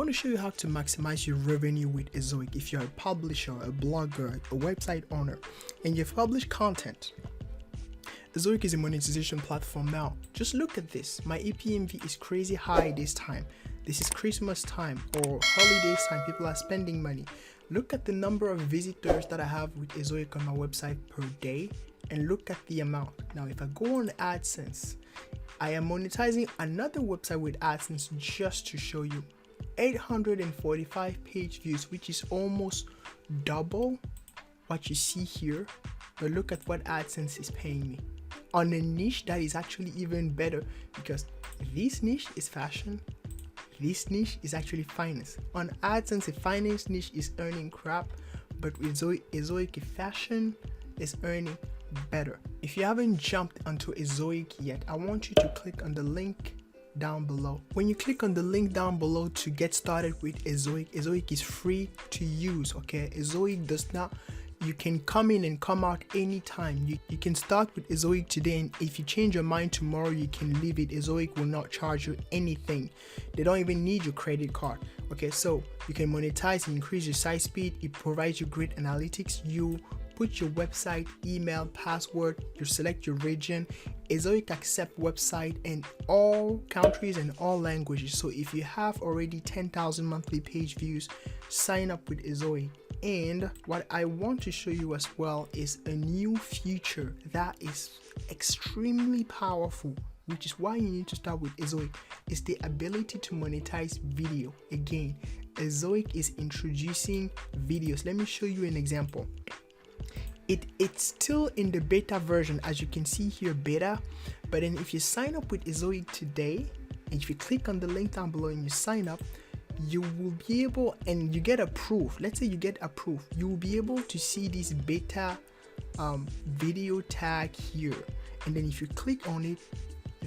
to show you how to maximize your revenue with Ezoic. If you're a publisher, a blogger, a website owner, and you've published content, Ezoic is a monetization platform now. Just look at this. My APMV is crazy high this time. This is Christmas time or holidays time. People are spending money. Look at the number of visitors that I have with Ezoic on my website per day and look at the amount. Now, if I go on Adsense, I am monetizing another website with Adsense just to show you 845 page views, which is almost double what you see here. But look at what Adsense is paying me on a niche that is actually even better, because this niche is fashion. This niche is actually finance. On Adsense, a finance niche is earning crap, but with Ezoic, fashion is earning better. If you haven't jumped onto Ezoic yet, I want you to click on the link down below. When you click on the link down below to get started with Ezoic, Ezoic is free to use, okay? Ezoic does not, you can come in and come out anytime. You can start with Ezoic today, and if you change your mind tomorrow, you can leave it. Ezoic will not charge you anything. They don't even need your credit card. Okay, so you can monetize and increase your site speed. It provides you great analytics. You put your website, email, password, you select your region. Ezoic accepts website in all countries and all languages. So if you have already 10,000 monthly page views, sign up with Ezoic. And what I want to show you as well is a new feature that is extremely powerful, which is why you need to start with Ezoic. It's the ability to monetize video. Again, Ezoic is introducing videos. Let me show you an example. It's still in the beta version, as you can see here, beta. But then if you sign up with Ezoic today, and if you click on the link down below and you sign up, you will be able, and you get approved. Let's say you get approved, you will be able to see this beta video tag here. And then if you click on it,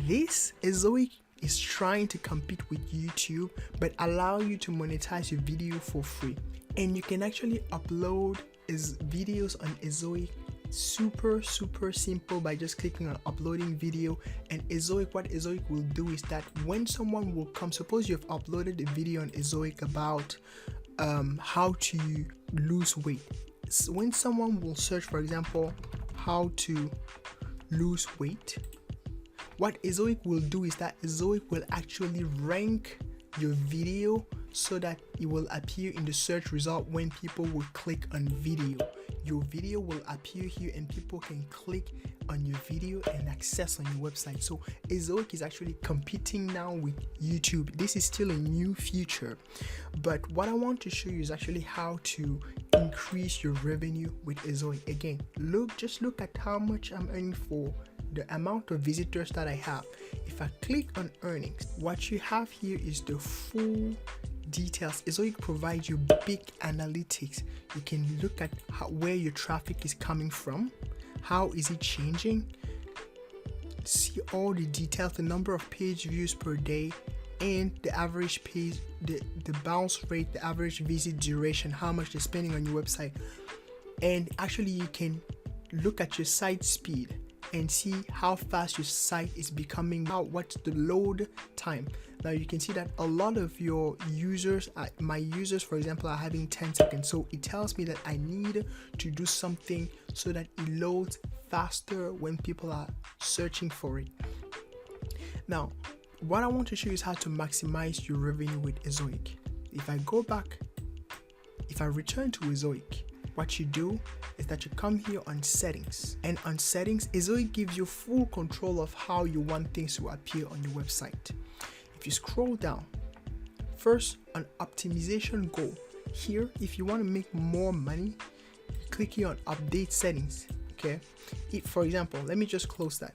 this Ezoic is trying to compete with YouTube, but allow you to monetize your video for free. And you can actually upload videos on Ezoic super simple by just clicking on uploading video. And Ezoic, what Ezoic will do is that when someone will come, suppose you've uploaded a video on Ezoic about how to lose weight. So when someone will search, for example, how to lose weight, what Ezoic will do is that Ezoic will actually rank your video so that it will appear in the search result when people will click on video. Your video will appear here and people can click on your video and access on your website. So Ezoic is actually competing now with YouTube. This is still a new feature, but what I want to show you is actually how to increase your revenue with Ezoic. Again, just look at how much I'm earning for the amount of visitors that I have. If I click on earnings, what you have here is the full details. Ezoic provides you big analytics. You can look at where your traffic is coming from, how is it changing, see all the details, the number of page views per day, and the average page, the bounce rate, the average visit duration, how much they're spending on your website. And actually you can look at your site speed and see how fast your site is becoming, what's the load time. Now you can see that a lot of your users, my users for example, are having 10 seconds. So it tells me that I need to do something so that it loads faster when people are searching for it. Now, what I want to show you is how to maximize your revenue with Ezoic. If I go back, if I return to Ezoic, what you do is that you come here on settings, and on settings, Ezoic gives you full control of how you want things to appear on your website. If you scroll down, first on optimization goal, here if you want to make more money, click here on update settings. Okay, for example, let me just close that.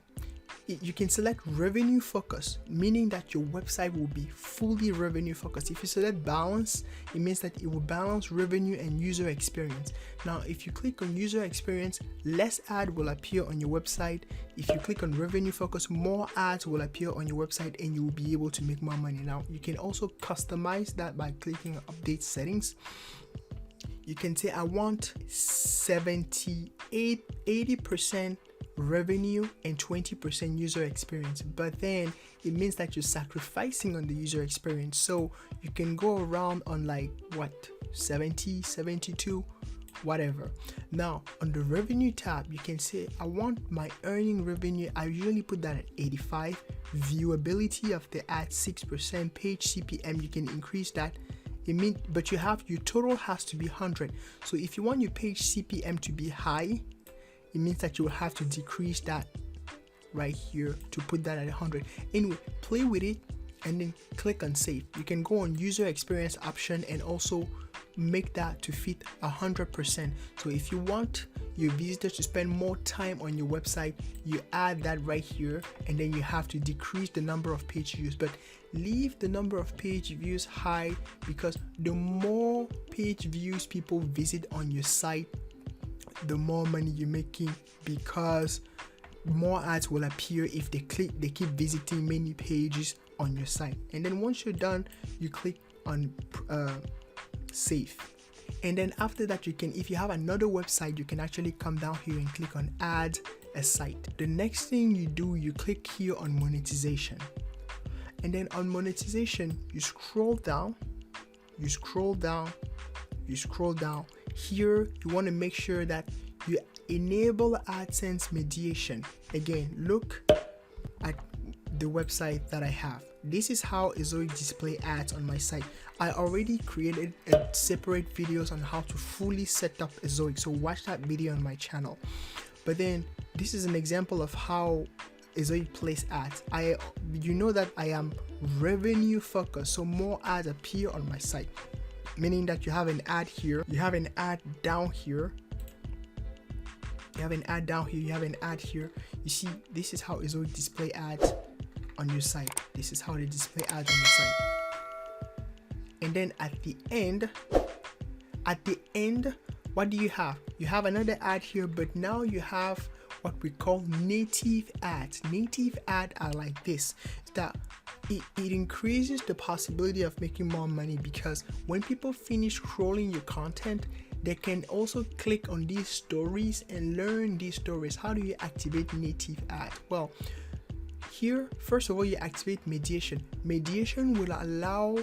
You can select revenue focus, meaning that your website will be fully revenue focused. If you select balance, it means that it will balance revenue and user experience. Now, if you click on user experience, less ad will appear on your website. If you click on revenue focus, more ads will appear on your website and you will be able to make more money. Now, you can also customize that by clicking on update settings. You can say I want 80% revenue and 20% user experience, but then it means that you're sacrificing on the user experience. So you can go around on like what, 70, 72, whatever. Now on the revenue tab, you can say I want my earning revenue. I usually put that at 85. Viewability of the ad 6%. Page CPM, you can increase that. But your total has to be 100. So if you want your page CPM to be high, it means that you will have to decrease that right here to put that at 100. Anyway, play with it and then click on save. You can go on user experience option and also make that to fit 100%. So if you want your visitors to spend more time on your website, you add that right here, and then you have to decrease the number of page views, but leave the number of page views high, because the more page views people visit on your site, the more money you're making, because more ads will appear if they keep visiting many pages on your site. And then once you're done, you click on save. And then after that, you can, if you have another website, you can actually come down here and click on add a site. The next thing you do, you click here on monetization. And then on monetization, you scroll down. Here, you want to make sure that you enable AdSense mediation. Again, look at the website that I have. This is how Ezoic display ads on my site. I already created a separate videos on how to fully set up Ezoic, so watch that video on my channel. But then this is an example of how Ezoic place ads. You know that I am revenue focused, so more ads appear on my site, meaning that you have an ad here, you have an ad down here, you have an ad down here, you have an ad here. You see, this is how Ezoic display ads on your site. This is how they display ads on your site. And then at the end, what do you have? You have another ad here, but now you have what we call native ads. Native ads are like this. That it increases the possibility of making more money, because when people finish scrolling your content, they can also click on these stories and learn these stories. How do you activate native ads? Well, here, first of all, you activate mediation. Mediation will allow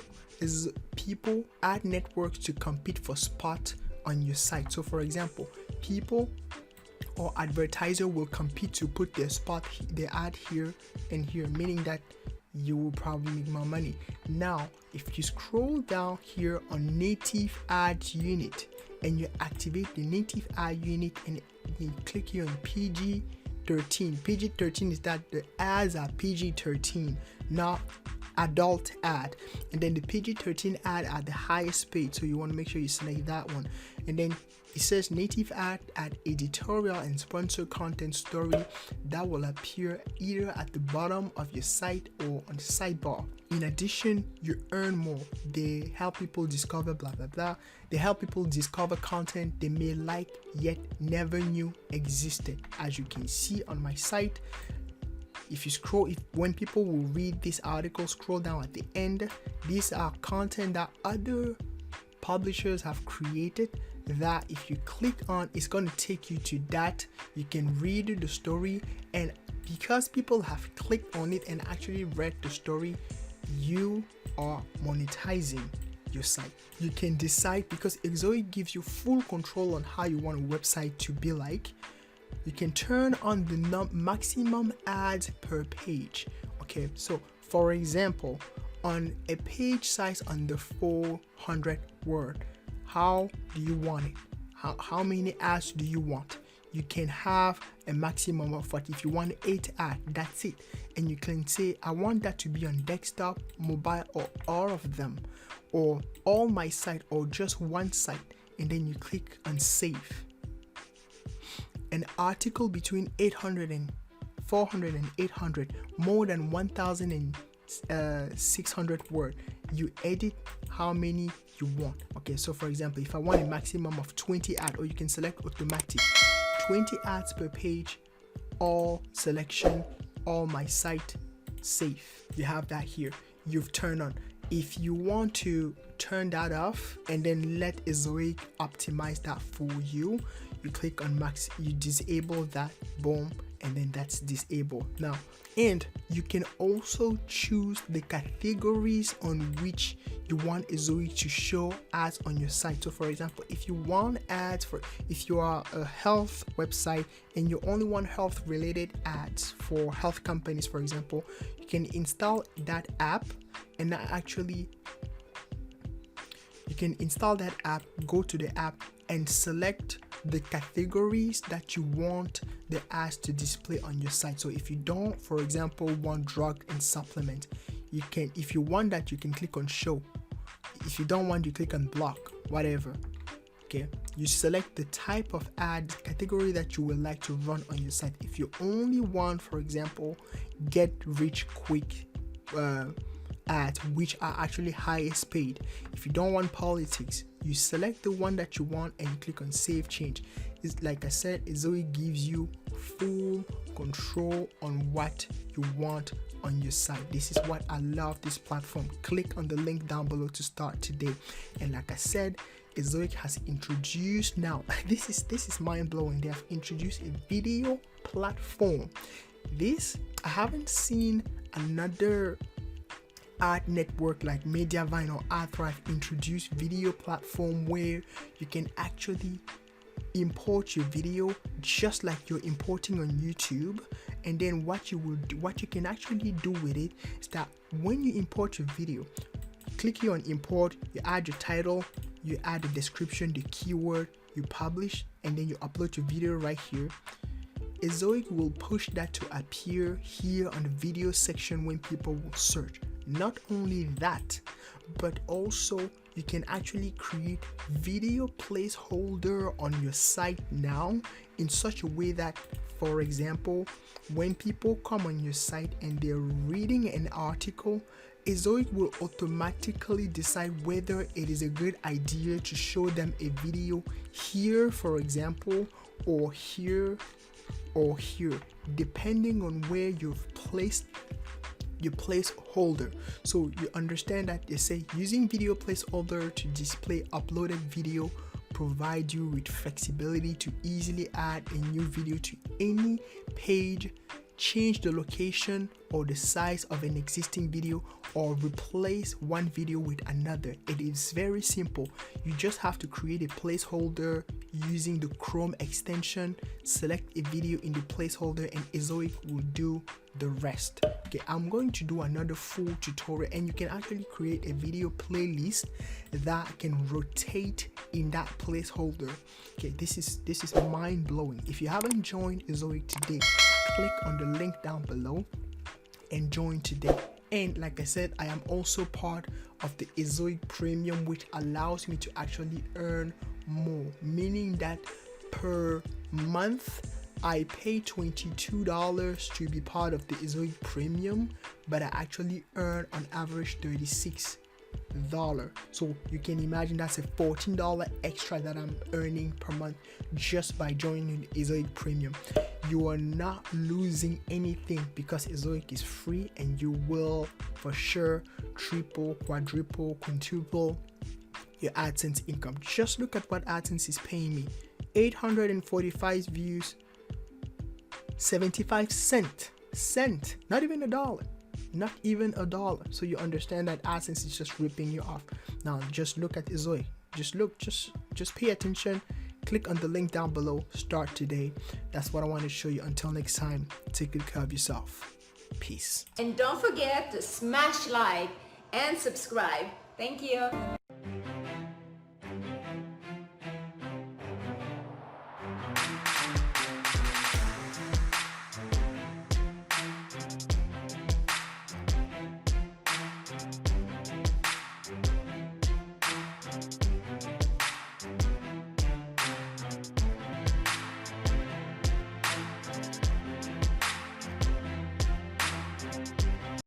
ad networks to compete for spot on your site. So for example, people or advertiser will compete to put their ad here and here, meaning that you will probably make more money. Now, if you scroll down here on native ad unit and you activate the native ad unit and you click here on PG-13. PG-13 is that the ads are PG-13, not adult ad. And then the PG-13 ad are the highest paid, so you want to make sure you select that one. And then it says native ad editorial and sponsor content story. That will appear either at the bottom of your site or on the sidebar. In addition, you earn more. They help people discover blah blah blah. They help people discover content they may like yet never knew existed. As you can see on my site, when people will read this article, scroll down at the end, these are content that other publishers have created, that if you click on, it's going to take you to that. You can read the story, and because people have clicked on it and actually read the story, you are monetizing your site. You can decide, because Ezoic gives you full control on how you want a website to be like. You can turn on the maximum ads per page. Okay, so for example, on a page size under 400 word, how do you want it? How many ads do you want? You can have a maximum of what? If you want 8 ads, that's it. And you can say, I want that to be on desktop, mobile, or all of them, or all my site, or just one site. And then you click on save. An article between 400 and 800, more than 1,600 word, you edit how many you want. Okay, so for example, if I want a maximum of 20 ads, or you can select automatic, 20 ads per page, all selection, all my site, save. You have that here. You've turned on. If you want to turn that off and then let Ezoic optimize that for you, you click on max, you disable that, boom, and then that's disabled now. And you can also choose the categories on which you want Ezoic to show ads on your site. So for example, if you want ads if you are a health website and you only want health related ads for health companies, for example, you can install that app, and actually you can install that app, go to the app and select the categories that you want the ads to display on your site. So if you don't, for example, want drug and supplement, you can, if you want that, you can click on show. If you don't want, you click on block, whatever. Okay, you select the type of ad category that you would like to run on your site. If you only want, for example, get rich quick ads, which are actually highest paid. If you don't want politics, you select the one that you want and you click on save change. It's like I said, Ezoic gives you full control on what you want on your site. This is what I love this platform. Click on the link down below to start today. And like I said, Ezoic has introduced now, this is mind-blowing. They have introduced a video platform. This, I haven't seen another ad network like Mediavine or AdThrive introduce video platform where you can actually import your video just like you're importing on YouTube. And then what you can actually do with it is that when you import your video, click here on import, you add your title, you add the description, the keyword, you publish, and then you upload your video right here. Ezoic will push that to appear here on the video section when people will search. Not only that, but also you can actually create video placeholder on your site now in such a way that, for example, when people come on your site and they're reading an article, Ezoic will automatically decide whether it is a good idea to show them a video here, for example, or here, or here, depending on where you've placed your placeholder. So you understand that they say using video placeholder to display uploaded video provide you with flexibility to easily add a new video to any page, change the location or the size of an existing video, or replace one video with another. It is very simple. You just have to create a placeholder using the Chrome extension, select a video in the placeholder, and Ezoic will do the rest. Okay, I'm going to do another full tutorial, and you can actually create a video playlist that can rotate in that placeholder. Okay, this is mind-blowing. If you haven't joined Ezoic today, click on the link down below and join today. And like I said, I am also part of the Ezoic Premium, which allows me to actually earn more, meaning that per month I pay $22 to be part of the Ezoic Premium, but I actually earn on average $36. So you can imagine that's a $14 extra that I'm earning per month just by joining the Ezoic Premium. You are not losing anything because Ezoic is free, and you will for sure triple, quadruple, quintuple your AdSense income. Just look at what AdSense is paying me. 845 views, 75 cent, not even a dollar. Not even a dollar. So you understand that AdSense is just ripping you off. Now just look at Ezoic. Just pay attention. Click on the link down below. Start today. That's what I want to show you. Until next time, take good care of yourself. Peace. And don't forget to smash like and subscribe. Thank you.